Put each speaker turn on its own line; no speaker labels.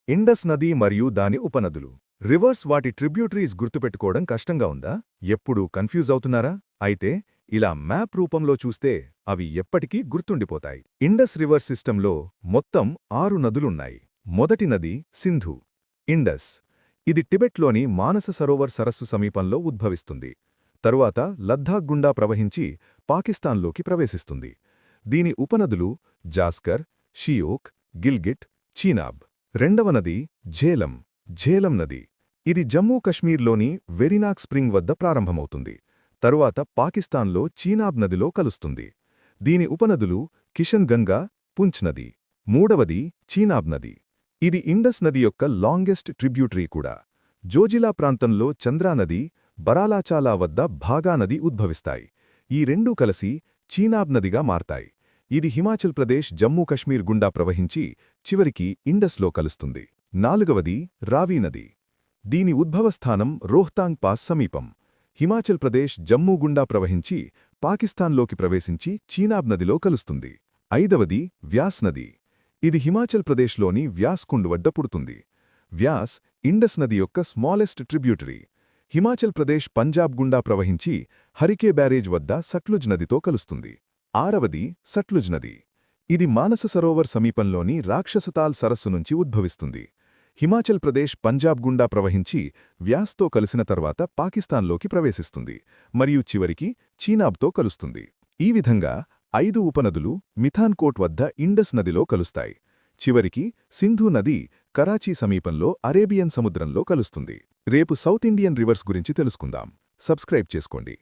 Indus నది మరియు దాని ఉపనదులు. రివర్స్ వాటి ట్రిబ్యూటరీస్ గుర్తుపెట్టుకోవడం కష్టంగా ఉందా? ఎప్పుడూ కన్ఫ్యూజ్ అవుతున్నారా? అయితే ఇలా మ్యాప్ రూపంలో చూస్తే అవి ఎప్పటికీ గుర్తుండిపోతాయి. ఇండస్ రివర్ సిస్టంలో మొత్తం 6 నదులున్నాయి. మొదటి నది సింధు. ఇండస్. ఇది టిబెట్లోని మానస సరోవర్ సరస్సు సమీపంలో ఉద్భవిస్తుంది. తరువాత లద్దాఖ్ గుండా ప్రవహించి పాకిస్తాన్లోకి ప్రవేశిస్తుంది. దీని ఉపనదులు జాస్కర్, షియోక్, గిల్గిట్, చీనాబ్. రెండవ నది ఝేలం. ఝేలం నది. ఇది జమ్మూ కశ్మీర్లోని వెరినాగ్ స్ప్రింగ్ వద్ద ప్రారంభమవుతుంది. తరువాత పాకిస్తాన్లో చీనాబ్ నదిలో కలుస్తుంది. దీని ఉపనదులు కిషన్ గంగా, పుంచ్ నది. మూడవది చీనాబ్ నది. ఇది ఇండస్ నది యొక్క లాంగెస్ట్ ట్రిబ్యూటరీ కూడా. జోజిలా ప్రాంతంలో చంద్రా నది, బరాలాచాలా వద్ద భాగా నది ఉద్భవిస్తాయి. ఈ రెండూ కలిసి చీనాబ్ నదిగా మారతాయి. ఇది హిమాచల్ ప్రదేశ్, జమ్మూ కశ్మీర్ గుండా ప్రవహించి చివరికి ఇండస్లో కలుస్తుంది. నాలుగవది రావి నది. దీని ఉద్భవస్థానం రోహ్తాంగ్ పాస్ సమీపం. హిమాచల్ ప్రదేశ్, జమ్మూ గుండా ప్రవహించి పాకిస్తాన్లోకి ప్రవేశించి చీనాబ్ నదిలో కలుస్తుంది. ఐదవది వ్యాస్ నది. ఇది హిమాచల్ ప్రదేశ్లోని వ్యాస్ కుండ్ వద్ద పుడుతుంది. వ్యాస్ ఇండస్ నది యొక్క స్మాలెస్ట్ ట్రిబ్యూటరీ. హిమాచల్ ప్రదేశ్, పంజాబ్ గుండా ప్రవహించి హరికే బ్యారేజ్ వద్ద సట్లుజ్ నదితో కలుస్తుంది. ఆరవది సట్లుజ్ నది. ఇది మానస సరోవర్ సమీపంలోని రాక్షసతాల్ సరస్సు నుంచి ఉద్భవిస్తుంది. హిమాచల్ ప్రదేశ్, పంజాబ్ గుండా ప్రవహించి వ్యాస్తో కలిసిన తర్వాత పాకిస్తాన్లోకి ప్రవేశిస్తుంది మరియు చివరికి చీనాబ్తో కలుస్తుంది. ఈ విధంగా 5 ఉపనదులు మిథాన్కోట్ వద్ద ఇండస్ నదిలో కలుస్తాయి. చివరికి సింధు నది కరాచీ సమీపంలో అరేబియన్ సముద్రంలో కలుస్తుంది. రేపు సౌత్ ఇండియన్ రివర్స్ గురించి తెలుసుకుందాం. సబ్స్క్రైబ్ చేసుకోండి.